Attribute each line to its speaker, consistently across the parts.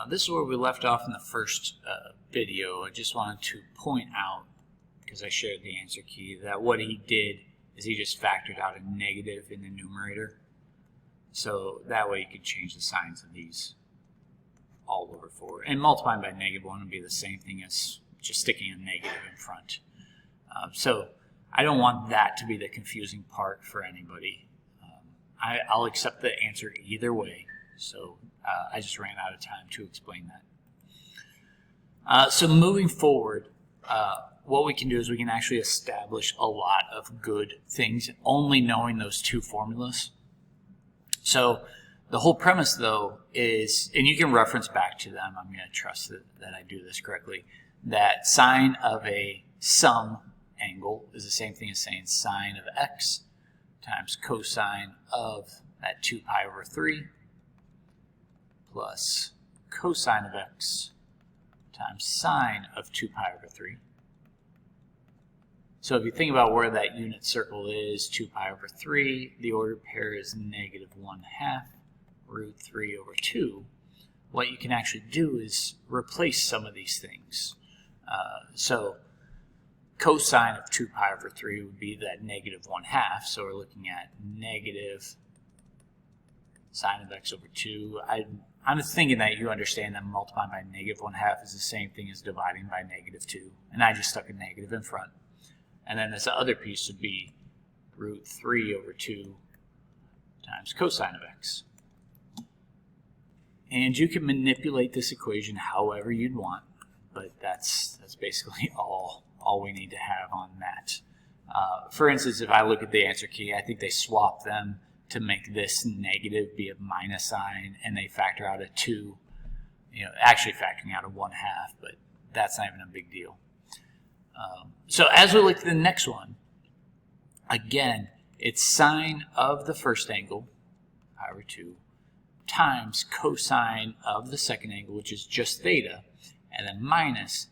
Speaker 1: This is where we left off in the first video. I just wanted to point out, because I shared the answer key, that what he did is he just factored out a negative in the numerator. So that way you could change the signs of these all over forward. And multiplying by -1 would be the same thing as just sticking a negative in front. So I don't want that to be the confusing part for anybody. I'll accept the answer either way. So I just ran out of time to explain that. So moving forward, what we can do is we can actually establish a lot of good things only knowing those two formulas. So the whole premise, though, is, and you can reference back to them, I'm going to trust that I do this correctly, that sine of a sum angle is the same thing as saying sine of x times cosine of that 2 pi over 3 plus cosine of x times sine of 2 pi over 3. So if you think about where that unit circle is, 2 pi over 3, the ordered pair is -1/2 root 3 over 2. What you can actually do is replace some of these things. So cosine of 2 pi over 3 would be that -1/2. So we're looking at negative sine of x over 2. I'm thinking that you understand that multiplying by -1/2 is the same thing as dividing by -2. And I just stuck a negative in front. And then this other piece would be root 3 over 2 times cosine of x. And you can manipulate this equation however you'd want, but that's basically all we need to have on that. For instance, if I look at the answer key, I think they swap them to make this negative be a minus sign, and they factor out a 2, actually factoring out a 1/2, but that's not even a big deal. So as we look at the next one, again, it's sine of the first angle, pi over 2, times cosine of the second angle, which is just theta, and then minus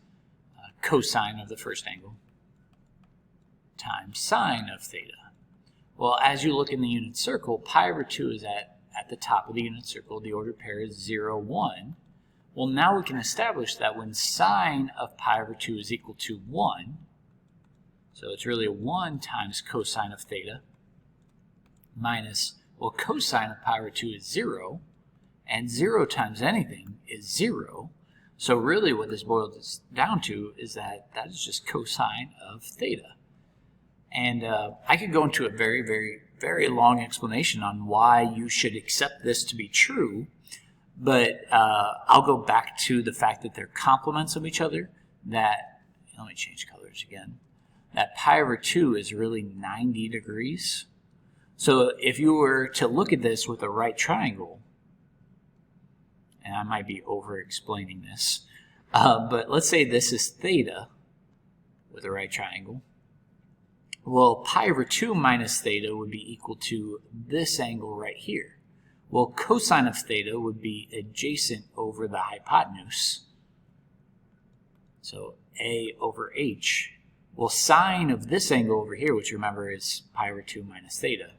Speaker 1: cosine of the first angle times sine of theta. Well, as you look in the unit circle, pi over 2 is at the top of the unit circle. The ordered pair is 0, 1. Well, now we can establish that when sine of pi over 2 is equal to 1, so it's really a 1 times cosine of theta, minus, well, cosine of pi over 2 is 0, and 0 times anything is 0. So really what this boils down to is that is just cosine of theta. And I could go into a very, very, very long explanation on why you should accept this to be true, but I'll go back to the fact that they're complements of each other, that, let me change colors again, that pi over 2 is really 90 degrees. So if you were to look at this with a right triangle, and I might be over-explaining this, but let's say this is theta with a right triangle. Well, pi over 2 minus theta would be equal to this angle right here. Well, cosine of theta would be adjacent over the hypotenuse, so A over H. Well, sine of this angle over here, which remember is pi over 2 minus theta,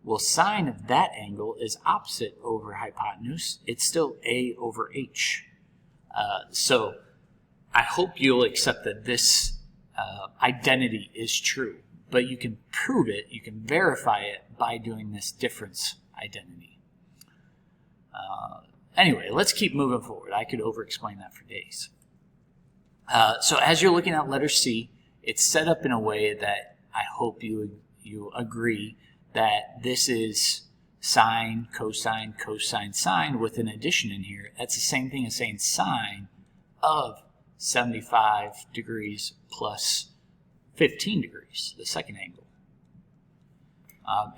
Speaker 1: well, sine of that angle is opposite over hypotenuse. It's still A over H. So I hope you'll accept that this identity is true, but you can prove it, you can verify it by doing this difference identity. Anyway, let's keep moving forward. I could over-explain that for days. So as you're looking at letter C, it's set up in a way that I hope you agree that this is sine, cosine, cosine, sine with an addition in here. That's the same thing as saying sine of 75 degrees plus 15 degrees, the second angle.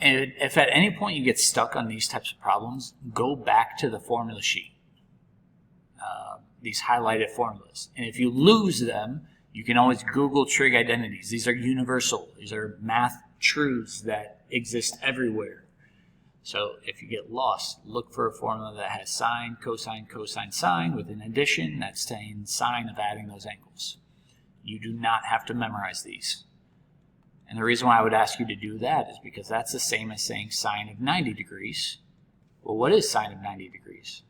Speaker 1: And if at any point you get stuck on these types of problems, go back to the formula sheet, these highlighted formulas. And if you lose them, you can always Google trig identities. These are universal. These are math truths that exist everywhere. So if you get lost, look for a formula that has sine, cosine, cosine, sine with an addition that's saying sine of adding those angles. You do not have to memorize these. And the reason why I would ask you to do that is because that's the same as saying sine of 90 degrees Well, what is sine of 90 degrees?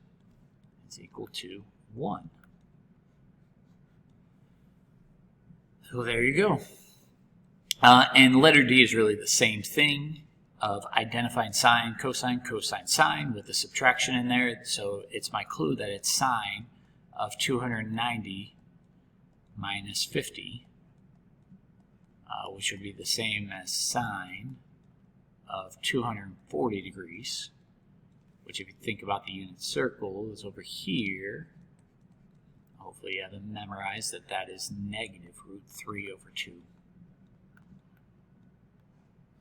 Speaker 1: It's equal to 1. So there you go. And letter D is really the same thing of identifying sine, cosine, cosine, sine with the subtraction in there. So it's my clue that it's sine of 290 minus 50, which would be the same as sine of 240 degrees, which if you think about the unit circle is over here. Hopefully you have them memorized that that is negative root 3 over 2.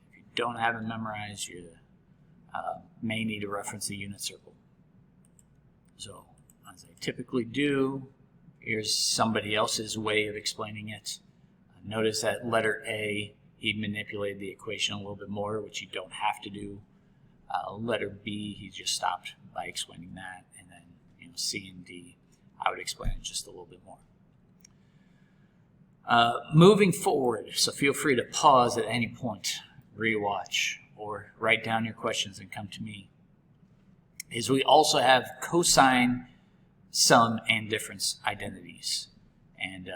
Speaker 1: If you don't have it memorized, you may need to reference the unit circle. So, as I typically do, here's somebody else's way of explaining it. Notice that letter A, he manipulated the equation a little bit more, which you don't have to do. Letter B, he just stopped by explaining that, and then C and D, I would explain it just a little bit more. Moving forward, so feel free to pause at any point, rewatch, or write down your questions and come to me, is we also have cosine, sum, and difference identities. And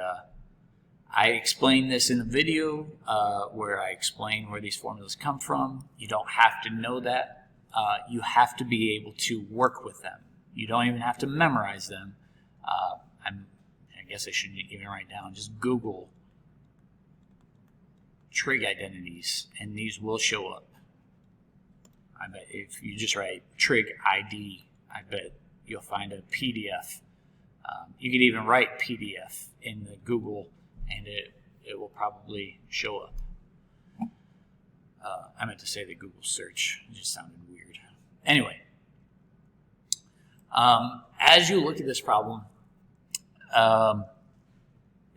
Speaker 1: I explained this in the video where I explain where these formulas come from. You don't have to know that. You have to be able to work with them. You don't even have to memorize them. I guess I shouldn't even write down. Just Google trig identities, and these will show up. I bet if you just write trig ID, I bet you'll find a PDF. You could even write PDF in the Google, and it will probably show up. I meant to say the Google search. It just sounded weird. Anyway, as you look at this problem,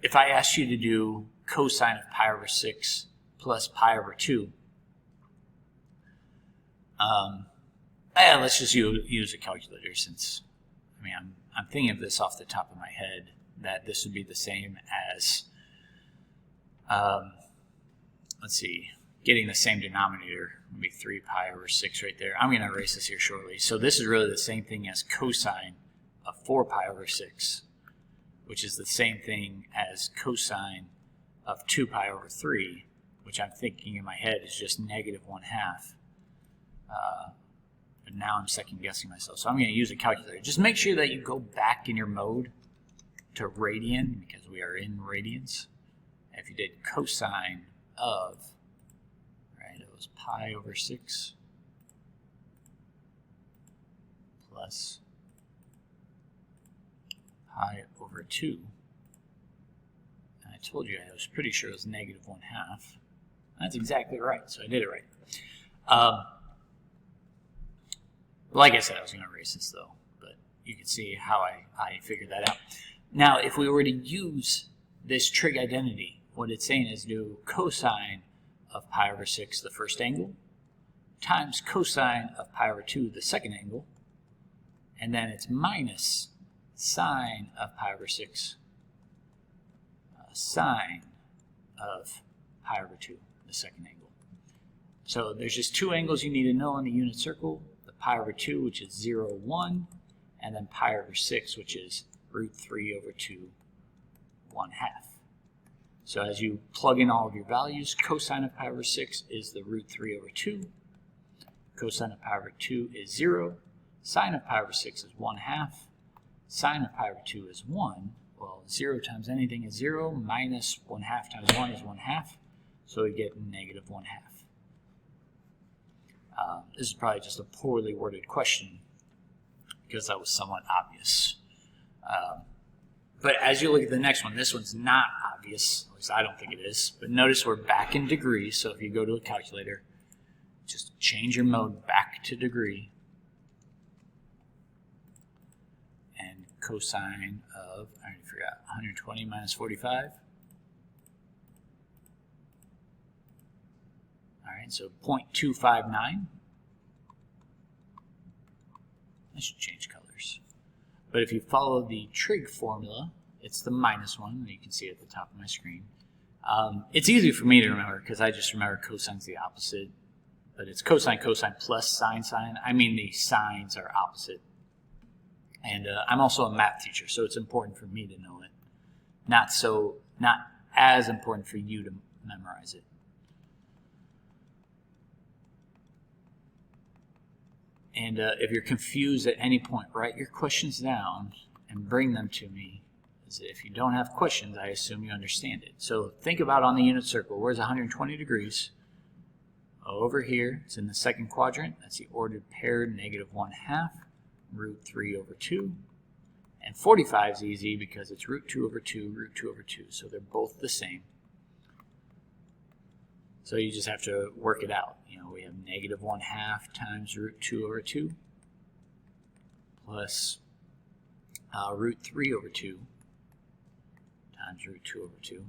Speaker 1: if I asked you to do cosine of pi over 6 plus pi over 2, let's just use a calculator, since I'm thinking of this off the top of my head, that this would be the same as, let's see, getting the same denominator would be 3 pi over 6 right there. I'm going to erase this here shortly. So this is really the same thing as cosine of 4 pi over 6, which is the same thing as cosine of 2 pi over 3, which I'm thinking in my head is just negative 1/2. But now I'm second guessing myself. So I'm going to use a calculator. Just make sure that you go back in your mode to radian, because we are in radians. If you did cosine of, right, it was pi over 6 plus pi over 2. And I told you I was pretty sure it was negative 1/2. That's exactly right, so I did it right. Like I said, I was going to erase this though, but you can see how I figured that out. Now, if we were to use this trig identity, what it's saying is do cosine of pi over 6, the first angle, times cosine of pi over 2, the second angle, and then it's minus sine of pi over 6, sine of pi over 2, the second angle. So there's just two angles you need to know in the unit circle, the pi over 2, which is 0, 1, and then pi over 6, which is root 3 over 2, 1/2. So as you plug in all of your values, cosine of pi over 6 is the root 3 over 2, cosine of pi over 2 is 0, sine of pi over 6 is 1/2, sine of pi over 2 is 1. Well, 0 times anything is 0, minus 1/2 times 1 is 1/2, so we get negative 1/2. This is probably just a poorly worded question, because that was somewhat obvious. But as you look at the next one, this one's not obvious, at least I don't think it is. But notice we're back in degrees, so if you go to a calculator, just change your mode back to degree. And cosine of, I already forgot, 120 minus 45. All right, so 0.259. I should change colors. But if you follow the trig formula, it's the minus one that you can see at the top of my screen. It's easy for me to remember because I just remember cosine's the opposite. but it's cosine, cosine plus sine, sine. I mean the signs are opposite. And I'm also a math teacher, so it's important for me to know it. Not as important for you to memorize it. And if you're confused at any point, write your questions down and bring them to me. If you don't have questions, I assume you understand it. So think about on the unit circle, where's 120 degrees? Over here, it's in the second quadrant. That's the ordered pair, -1/2, root 3 over 2. And 45 is easy because it's root 2 over 2, root 2 over 2. So they're both the same. So you just have to work it out. We have -1/2 times root 2 over 2 plus root 3 over 2 times root 2 over 2.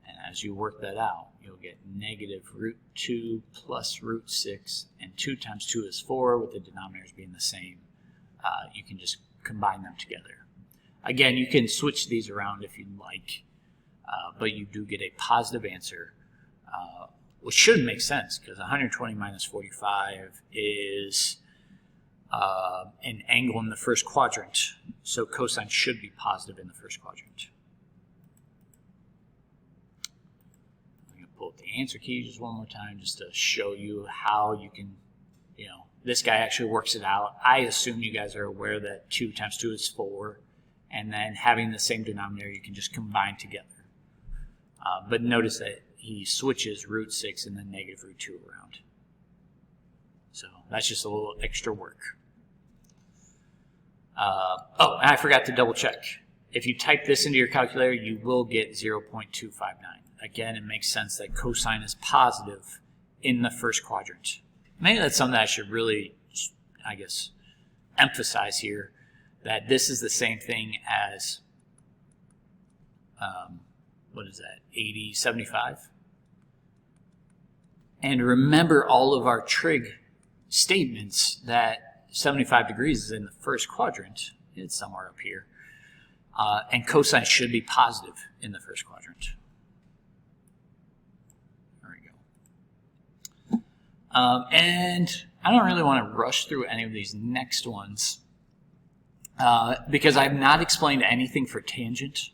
Speaker 1: And as you work that out, you'll get negative root 2 plus root 6. And 2 times 2 is 4, with the denominators being the same. You can just combine them together. Again, you can switch these around if you'd like, but you do get a positive answer, which should make sense because 120 minus 45 is an angle in the first quadrant, so cosine should be positive in the first quadrant. I'm going to pull up the answer key just one more time just to show you how you can, this guy actually works it out. I assume you guys are aware that 2 times 2 is 4, and then having the same denominator you can just combine together. But notice that he switches root 6 and then negative root 2 around. So that's just a little extra work. Oh, and I forgot to double check. If you type this into your calculator, you will get 0.259. Again, it makes sense that cosine is positive in the first quadrant. Maybe that's something I should really, emphasize here, that this is the same thing as, 80/75? And remember all of our trig statements that 75 degrees is in the first quadrant. It's somewhere up here. And cosine should be positive in the first quadrant. There we go. And I don't really want to rush through any of these next ones because I've not explained anything for tangent.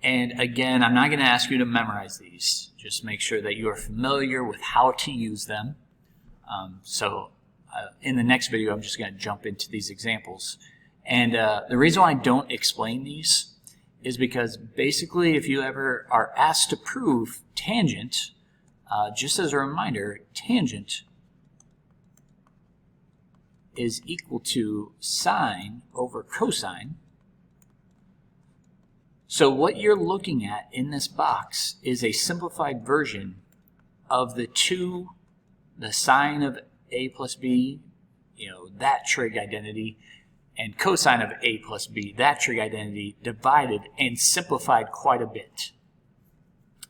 Speaker 1: And again, I'm not going to ask you to memorize these. Just make sure that you are familiar with how to use them. In the next video, I'm just going to jump into these examples. And the reason why I don't explain these is because basically if you ever are asked to prove tangent, just as a reminder, tangent is equal to sine over cosine. So what you're looking at in this box is a simplified version of the sine of a plus b, that trig identity, and cosine of a plus b, that trig identity, divided and simplified quite a bit.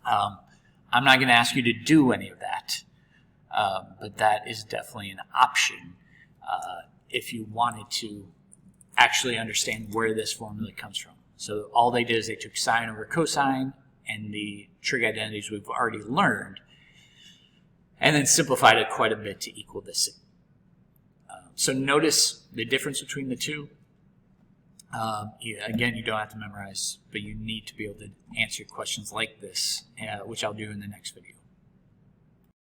Speaker 1: I'm not going to ask you to do any of that, but that is definitely an option if you wanted to actually understand where this formula comes from. So all they did is they took sine over cosine and the trig identities we've already learned and then simplified it quite a bit to equal this. So notice the difference between the two. Again, you don't have to memorize, but you need to be able to answer questions like this, which I'll do in the next video.